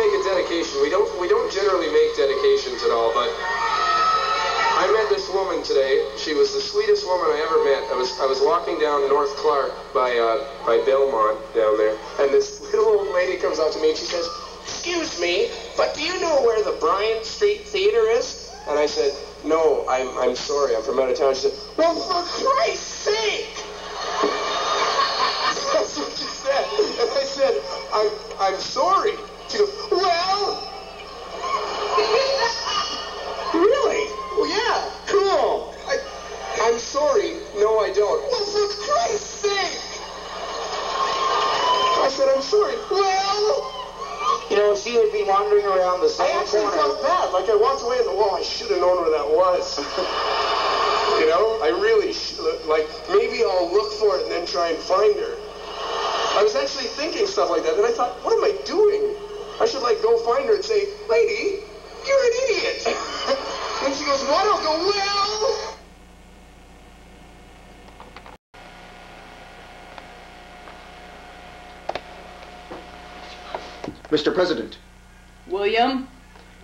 make a dedication. We don't generally make dedications at all, but I met this woman today. She was the sweetest woman I ever met. I was walking down North Clark by Belmont down there, and this little old lady comes up to me and she says, "Excuse me, but do you know where the Bryant Street Theater is?" And I said, "No, I'm sorry, I'm from out of town." She said, "Well, for Christ's sake!" That's what she said. And I said, I'm sorry. She goes, "Well..." "Really? Well, yeah, cool. I'm sorry. No, I don't." "Well, for Christ's sake!" I said, "I'm sorry." "Well..." You know, she would be wandering around the same corner. I actually felt bad. Like I walked away in the wall. I should have known where that was. You know, I really should. Like, maybe I'll look for it and then try and find her. I was actually thinking stuff like that, and I thought, what am I doing? I should, like, go find her and say, "Lady, you're an idiot." And she goes, "What?" I'll go, "Well..." Mr. President. William?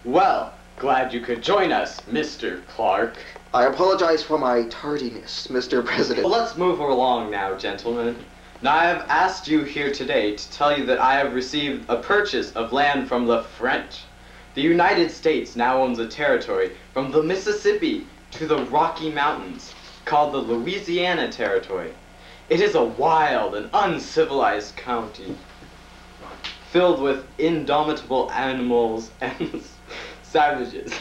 Well, glad you could join us, Mr. Clark. I apologize for my tardiness, Mr. President. Well, let's move along now, gentlemen. Now, I have asked you here today to tell you that I have received a purchase of land from the French. The United States now owns a territory from the Mississippi to the Rocky Mountains called the Louisiana Territory. It is a wild and uncivilized county filled with indomitable animals and savages.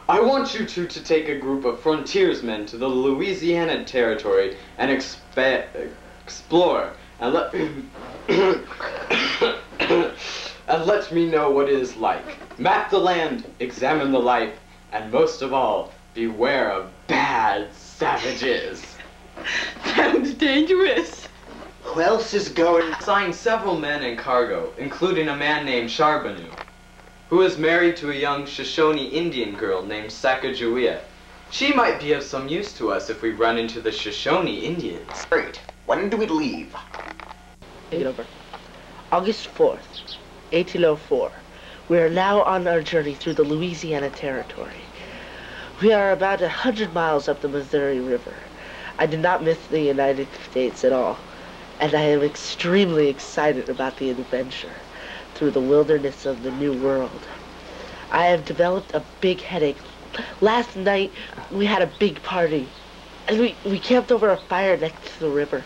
I want you two to take a group of frontiersmen to the Louisiana Territory and explore and let me know what it is like. Map the land, examine the life, and most of all, beware of bad savages. Sounds dangerous. Who else is going? Assigned several men and cargo, including a man named Charbonneau, who is married to a young Shoshone Indian girl named Sacagawea. She might be of some use to us if we run into the Shoshone Indians. Great. When do we leave? Take it over. August 4th, 1804. We are now on our journey through the Louisiana Territory. We are about 100 miles up the Missouri River. I did not miss the United States at all, and I am extremely excited about the adventure through the wilderness of the New World. I have developed a big headache. Last night, we had a big party, and we camped over a fire next to the river.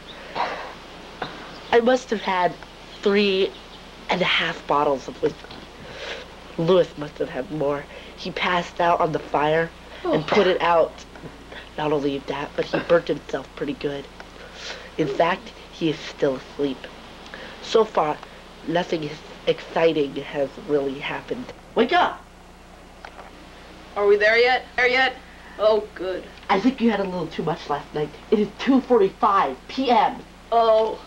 I must have had 3.5 bottles of whiskey. Louis must have had more. He passed out on the fire and put it out. Not only that, but he burnt himself pretty good. In fact, he is still asleep. So far, nothing exciting has really happened. Wake up! Are we there yet? Oh, good. I think you had a little too much last night. It is 2:45 p.m. Oh.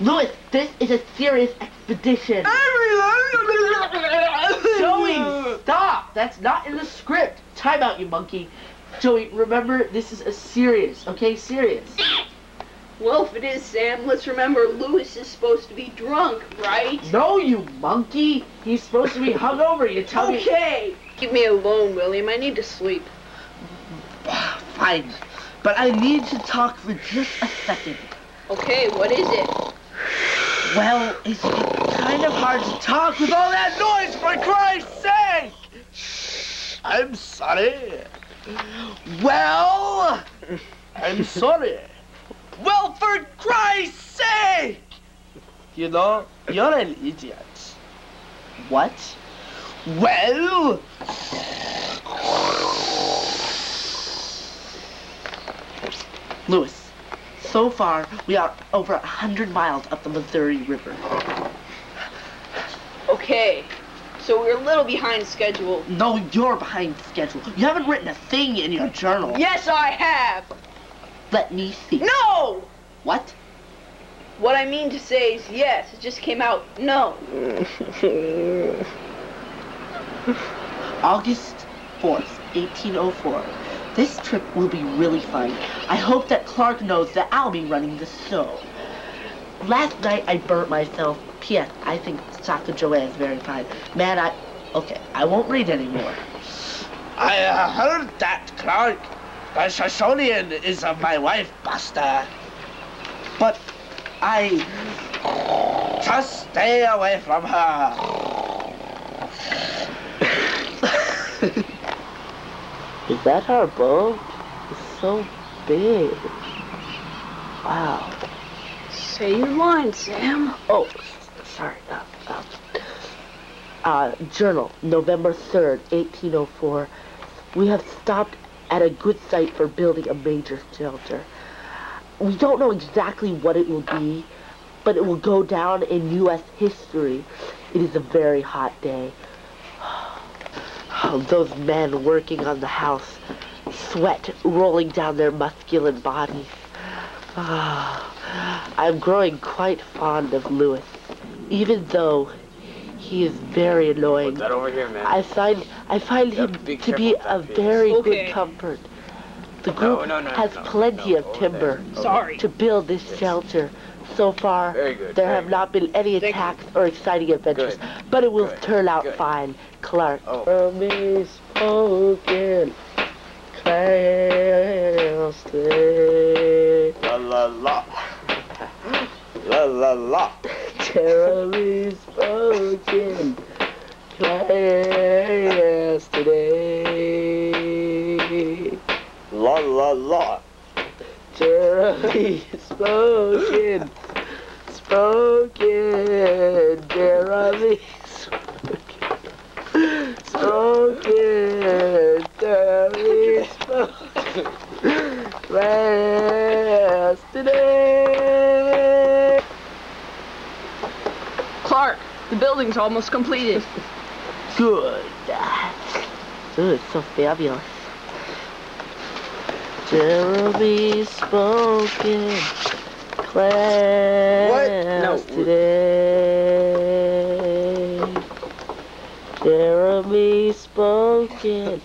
Louis, this is a serious expedition. Joey, stop! That's not in the script. Time out, you monkey. Joey, remember, this is a serious, okay? Serious. Well, if it is, Sam, let's remember Louis is supposed to be drunk, right? No, you monkey. He's supposed to be hungover. You tell me. Okay. Keep me alone, William. I need to sleep. Fine. But I need to talk for just a second. Okay, what is it? Well, it's kind of hard to talk with all that noise, for Christ's sake! I'm sorry. Well, I'm sorry. Well, for Christ's sake! You know, you're an idiot. What? Well... Louis, so far we are over 100 miles up the Missouri River. Okay, so we're a little behind schedule. No, you're behind schedule. You haven't written a thing in your journal. Yes, I have! Let me see. No! What? What I mean to say is yes, it just came out no. August 4th, 1804. This trip will be really fun. I hope that Clark knows that I'll be running the show. Last night I burnt myself. P.S. I think Saka Joanne is very fine. Man, okay, I won't read anymore. I heard that Clark, Shashonian is my wife, Buster. But I just stay away from her. Is that our boat? It's so big. Wow. Say your line, Sam. Oh, sorry. Journal, November 3rd, 1804. We have stopped at a good site for building a major shelter. We don't know exactly what it will be, but it will go down in U.S. history. It is a very hot day. Those men working on the house, sweat rolling down their muscular bodies. I'm growing quite fond of Louis, even though he is very annoying. Put that over here, man. I find him to be a very good comfort. The group has plenty of timber to build this shelter. So far, there have not been any attacks or exciting adventures, but it will turn out fine. Clark. Me spoken, closely. La la la. La la la. Terribly spoken, yesterday. La la la. Terribly spoken, terribly spoken, terribly spoken, yesterday. Clark, the building's almost completed. Good. Ooh, it's so fabulous. Jeremy spoken class today. Jeremy spoken